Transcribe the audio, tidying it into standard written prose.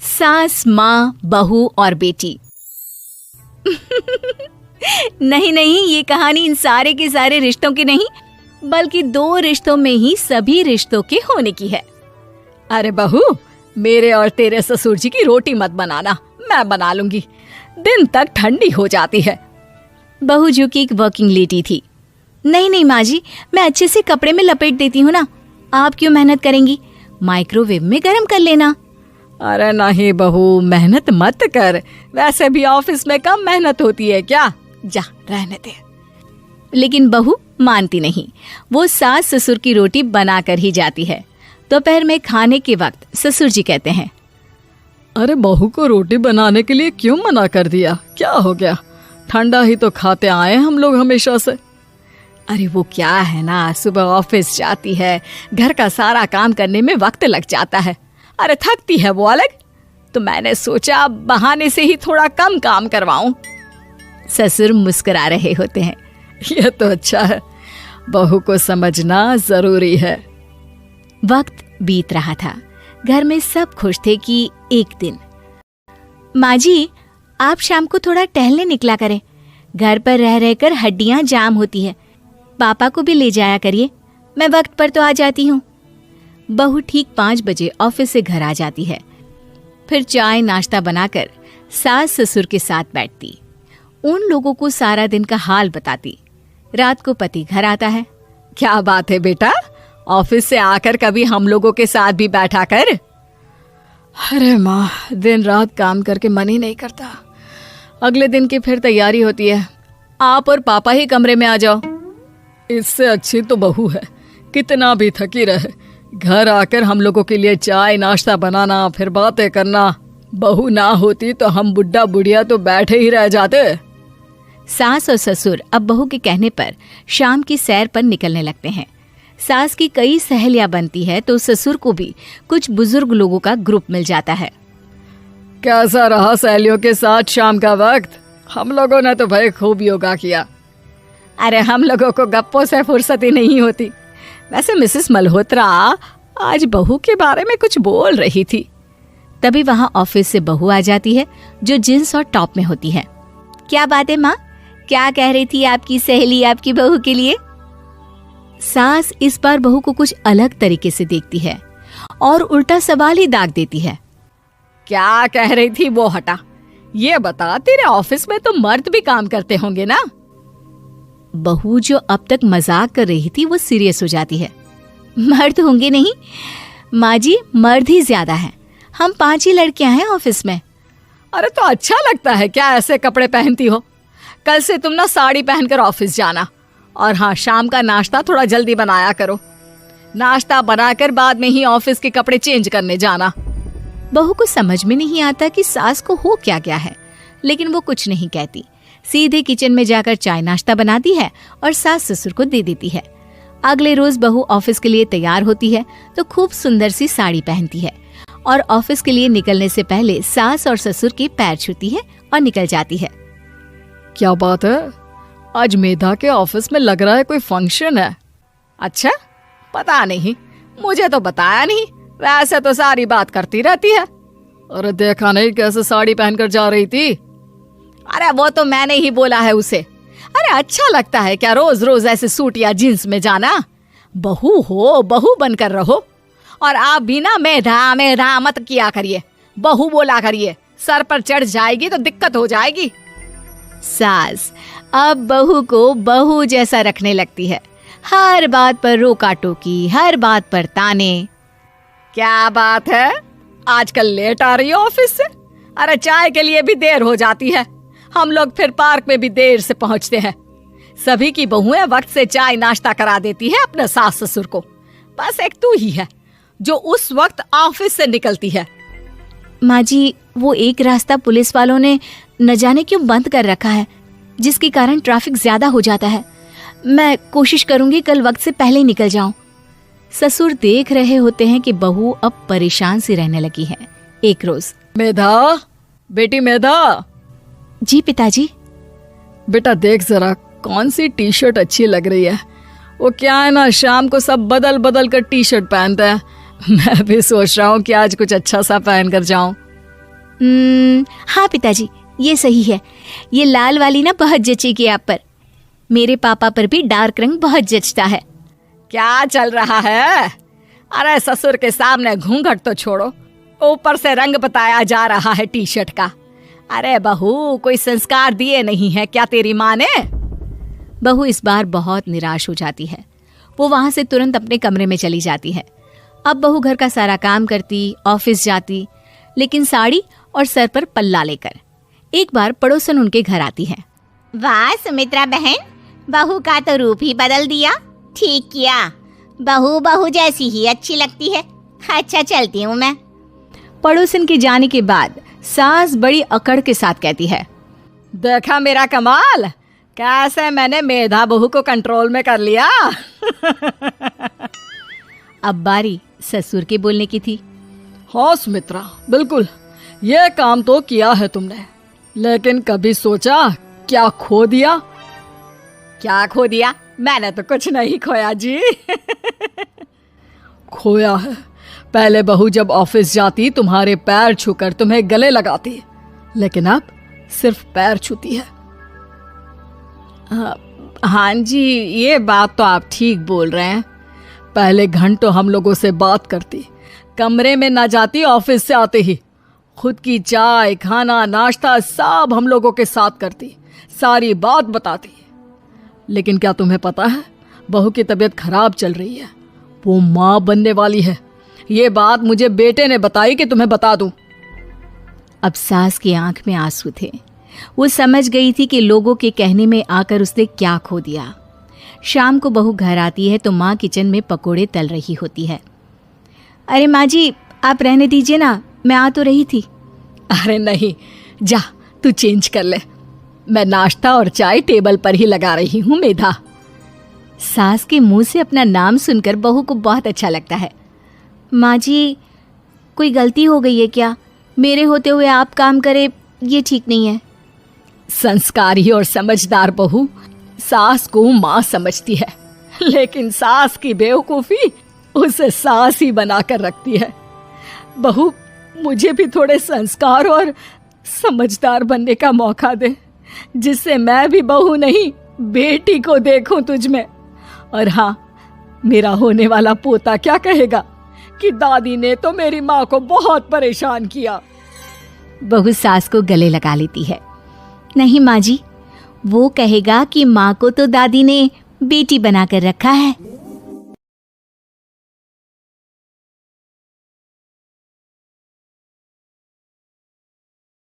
सास, माँ, बहू और बेटी। नहीं नहीं, ये कहानी इन सारे के सारे रिश्तों की नहीं, बल्कि 2 रिश्तों में ही सभी रिश्तों के होने की है। अरे बहू, मेरे और तेरे ससुर जी की रोटी मत बनाना, मैं बना लूंगी, दिन तक ठंडी हो जाती है। बहू जो कि एक वर्किंग लेडी थी। नहीं नहीं माँ जी, मैं अच्छे से कपड़े में लपेट देती हूँ ना, आप क्यों मेहनत करेंगी, माइक्रोवेव में गर्म कर लेना। अरे नहीं बहू, मेहनत मत कर, वैसे भी ऑफिस में कम मेहनत होती है क्या, जा रहने दे। लेकिन बहू मानती नहीं, वो सास ससुर की रोटी बनाकर ही जाती है। दोपहर में खाने के वक्त ससुर जी कहते हैं, अरे बहू को रोटी बनाने के लिए क्यों मना कर दिया, क्या हो गया, ठंडा ही तो खाते आए हम लोग हमेशा से। अरे वो क्या है ना, सुबह ऑफिस जाती है, घर का सारा काम करने में वक्त लग जाता है, अरे थकती है वो अलग, तो मैंने सोचा बहाने से ही थोड़ा कम काम करवाऊं। ससुर मुस्कुरा रहे होते हैं। यह तो अच्छा है, बहू को समझना जरूरी है। वक्त बीत रहा था, घर में सब खुश थे कि एक दिन, माँ जी आप शाम को थोड़ा टहलने निकला करें, घर पर रह रहकर हड्डियां जाम होती है, पापा को भी ले जाया करिए, मैं वक्त पर तो आ जाती हूँ। बहू ठीक 5 बजे ऑफिस से घर आ जाती है, फिर चाय नाश्ता बनाकर सास ससुर के साथ बैठती, उन लोगों को सारा दिन का हाल बताती। रात को पति घर आता है। क्या बात है बेटा, ऑफिस से आकर कभी हम लोगों के साथ भी बैठा कर। अरे माँ, दिन रात काम करके मन ही नहीं करता, अगले दिन की फिर तैयारी होती है, आप और पापा ही कमरे में आ जाओ। इससे अच्छी तो बहू है, कितना भी थकी रहे, घर आकर हम लोगों के लिए चाय नाश्ता बनाना, फिर बातें करना। बहू ना होती तो हम बुढ़ा बुढ़िया तो बैठे ही रह जाते। सास और ससुर अब बहू के कहने पर शाम की सैर पर निकलने लगते हैं। सास की कई सहेलियां बनती है तो ससुर को भी कुछ बुजुर्ग लोगों का ग्रुप मिल जाता है। कैसा रहा सहेलियों के साथ शाम का वक्त? हम लोगों ने तो भाई खूब योगा किया। अरे हम लोगों को गप्पों से फुर्सत ही नहीं होती। वैसे मिसेस मल्होत्रा आज बहू के बारे में कुछ बोल रही थी। तभी वहां ऑफिस से बहू आ जाती है जो जींस और टॉप में होती है। क्या बात है माँ, क्या कह रही थी आपकी सहेली आपकी बहू के लिए? सास इस बार बहू को कुछ अलग तरीके से देखती है और उल्टा सवाल ही दाग देती है। क्या कह रही थी वो हटा, ये बता, तेरे ऑफिस में तो मर्द भी काम करते होंगे ना? बहू जो अब तक मजाक कर रही थी वो सीरियस हो जाती है। मर्द होंगे नहीं माँ जी, मर्द ही ज्यादा हैं, हम 5 ही लड़कियां हैं ऑफिस में। अरे तो अच्छा लगता है क्या ऐसे कपड़े पहनती हो? कल से तुम ना साड़ी पहनकर ऑफिस जाना, और हाँ, शाम का नाश्ता थोड़ा जल्दी बनाया करो, नाश्ता बनाकर बाद में ही ऑफिस के कपड़े चेंज करने जाना। बहू को समझ में नहीं आता कि सास को हो क्या गया है, लेकिन वो कुछ नहीं कहती, सीधे किचन में जाकर चाय नाश्ता बनाती है और सास ससुर को दे देती है। अगले रोज बहू ऑफिस के लिए तैयार होती है तो खूब सुंदर सी साड़ी पहनती है और ऑफिस के लिए निकलने से पहले सास और ससुर के पैर छूती है और निकल जाती है। क्या बात है, आज मेधा के ऑफिस में लग रहा है कोई फंक्शन है। अच्छा, पता नहीं, मुझे तो बताया नहीं, वैसे तो सारी बात करती रहती है। अरे देखा नहीं कैसे साड़ी पहनकर जा रही थी? अरे वो तो मैंने ही बोला है उसे। अरे अच्छा लगता है क्या रोज रोज ऐसे सूट या जींस में जाना? बहू हो, बहू बनकर रहो, और आप भी ना मेधा मेधा मत किया करिए, बहू बोला करिए, सर पर चढ़ जाएगी तो दिक्कत हो जाएगी। सास अब बहू को बहू जैसा रखने लगती है, हर बात पर रोका टोकी, हर बात पर ताने। क्या बात है, आजकल लेट आ रही हो ऑफिस से? अरे चाय के लिए भी देर हो जाती है, हम लोग फिर पार्क में भी देर से पहुंचते हैं। सभी की बहुएं वक्त से चाय नाश्ता करा देती है अपने सास ससुर को, बस एक तू ही है जो उस वक्त ऑफिस से निकलती है। माँ जी, वो एक रास्ता पुलिस वालों ने न जाने क्यों बंद कर रखा है, जिसके कारण ट्रैफिक ज्यादा हो जाता है। मैं कोशिश करूंगी कल वक्त से पहले ही निकल जाऊं। ससुर देख रहे होते हैं कि बहू अब परेशान सी रहने लगी है। एक रोज, मेधा, बेटी मेधा। जी पिताजी। बेटा देख जरा कौन सी टी शर्ट अच्छी लग रही है। वो क्या है ना, शाम को सब बदल बदल कर टी शर्ट पहनते हैं, मैं भी सोच रहा हूँ कि आज कुछ अच्छा सा पहन कर जाऊं। हाँ पिताजी, ये सही है। ये लाल वाली ना बहुत जचेगी आप पर। मेरे पापा पर भी डार्क रंग बहुत जचता है। क्या चल रहा है? अरे ससुर के सामने घूंघट तो छोड़ो, ऊपर से रंग बताया जा रहा है टी शर्ट का। अरे बहू, कोई संस्कार दिए नहीं है क्या तेरी माँ ने? बहू इस बार बहुत निराश हो जाती है। वो वहां से तुरंत अपने कमरे में चली जाती है। अब बहू घर का सारा काम करती, ऑफिस जाती, लेकिन साड़ी और सर पर पल्ला लेकर। एक बार पड़ोसन उनके घर आती है। वाह सुमित्रा बहन, बहू का तो रूप ही बदल दिया। ठीक किया, बहू बहू जैसी ही अच्छी लगती है। अच्छा चलती हूँ मैं। पड़ोसन के जाने के बाद सास बड़ी अकड़ के साथ कहती है, देखा मेरा कमाल, कैसे मैंने मेधा बहू को कंट्रोल में कर लिया। अब बारी ससुर के बोलने की थी। हाँ सुमित्रा, बिल्कुल ये काम तो किया है तुमने, लेकिन कभी सोचा क्या खो दिया? क्या खो दिया? मैंने तो कुछ नहीं खोया जी। खोया है, पहले बहू जब ऑफिस जाती तुम्हारे पैर छूकर तुम्हें गले लगाती, लेकिन अब सिर्फ पैर छूती है। हाँ जी, ये बात तो आप ठीक बोल रहे हैं। पहले घंटों हम लोगों से बात करती, कमरे में ना जाती, ऑफिस से आते ही खुद की चाय, खाना, नाश्ता सब हम लोगों के साथ करती, सारी बात बताती। लेकिन क्या तुम्हें पता है, बहू की तबीयत खराब चल रही है, वो माँ बनने वाली है। ये बात मुझे बेटे ने बताई कि तुम्हें बता दूं। अब सास की आंख में आंसू थे। वो समझ गई थी कि लोगों के कहने में आकर उसने क्या खो दिया। शाम को बहू घर आती है तो माँ किचन में पकोड़े तल रही होती है। अरे माँ जी, आप रहने दीजिए ना, मैं आ तो रही थी। अरे नहीं, जा तू चेंज कर ले, मैं नाश्ता और चाय टेबल पर ही लगा रही हूँ मेधा। सास के मुंह से अपना नाम सुनकर बहू को बहुत अच्छा लगता है। माँ जी, कोई गलती हो गई है क्या? मेरे होते हुए आप काम करें, ये ठीक नहीं है। संस्कारी और समझदार बहू सास को माँ समझती है, लेकिन सास की बेवकूफी उसे सास ही बनाकर रखती है। बहू, मुझे भी थोड़े संस्कार और समझदार बनने का मौका दे, जिससे मैं भी बहू नहीं बेटी को देखूं तुझ में। और हाँ, मेरा होने वाला पोता क्या कहेगा कि दादी ने तो मेरी माँ को बहुत परेशान किया। बहू सास को गले लगा लेती है। नहीं माँ जी, वो कहेगा कि माँ को तो दादी ने बेटी बनाकर रखा है।